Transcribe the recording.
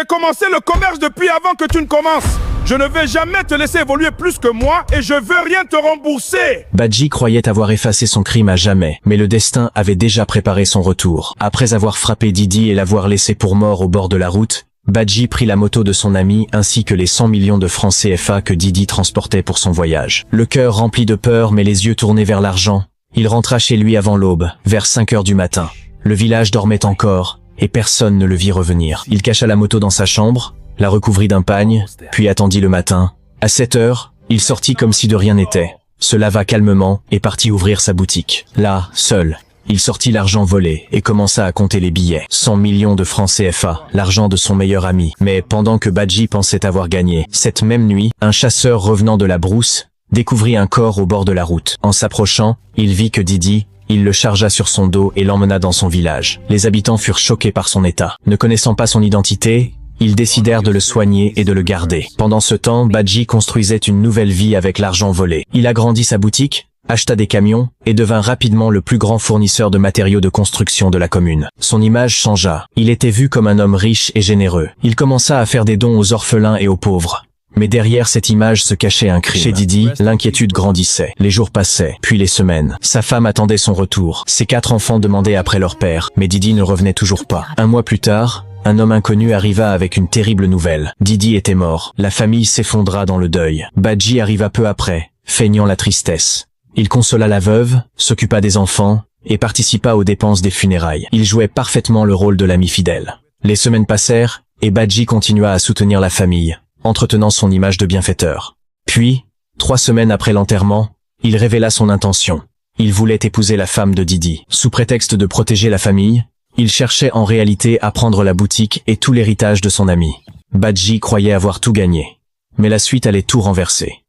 J'ai commencé le commerce depuis avant que tu ne commences. Je ne vais jamais te laisser évoluer plus que moi et je veux rien te rembourser. Badji croyait avoir effacé son crime à jamais, mais le destin avait déjà préparé son retour. Après avoir frappé Didi et l'avoir laissé pour mort au bord de la route, Badji prit la moto de son ami ainsi que les 100 millions de francs CFA que Didi transportait pour son voyage. Le cœur rempli de peur mais les yeux tournés vers l'argent, il rentra chez lui avant l'aube, vers 5 heures du matin. Le village dormait encore, et personne ne le vit revenir. Il cacha la moto dans sa chambre, la recouvrit d'un pagne, puis attendit le matin. À 7 heures, il sortit comme si de rien n'était, se lava calmement et partit ouvrir sa boutique. Là, seul, il sortit l'argent volé et commença à compter les billets. 100 millions de francs CFA, l'argent de son meilleur ami. Mais pendant que Badji pensait avoir gagné, cette même nuit, un chasseur revenant de la brousse découvrit un corps au bord de la route. En s'approchant, il vit que Didi, il le chargea sur son dos et l'emmena dans son village. Les habitants furent choqués par son état. Ne connaissant pas son identité, ils décidèrent de le soigner et de le garder. Pendant ce temps, Badji construisait une nouvelle vie avec l'argent volé. Il agrandit sa boutique, acheta des camions et devint rapidement le plus grand fournisseur de matériaux de construction de la commune. Son image changea. Il était vu comme un homme riche et généreux. Il commença à faire des dons aux orphelins et aux pauvres. Mais derrière cette image se cachait un crime. Chez Didi, l'inquiétude grandissait. Les jours passaient, puis les semaines. Sa femme attendait son retour. Ses 4 enfants demandaient après leur père, mais Didi ne revenait toujours pas. Un mois plus tard, un homme inconnu arriva avec une terrible nouvelle. Didi était mort. La famille s'effondra dans le deuil. Badji arriva peu après, feignant la tristesse. Il consola la veuve, s'occupa des enfants, et participa aux dépenses des funérailles. Il jouait parfaitement le rôle de l'ami fidèle. Les semaines passèrent, et Badji continua à soutenir la famille, entretenant son image de bienfaiteur. Puis, 3 semaines après l'enterrement, il révéla son intention. Il voulait épouser la femme de Didi. Sous prétexte de protéger la famille, il cherchait en réalité à prendre la boutique et tout l'héritage de son ami. Badji croyait avoir tout gagné. Mais la suite allait tout renverser.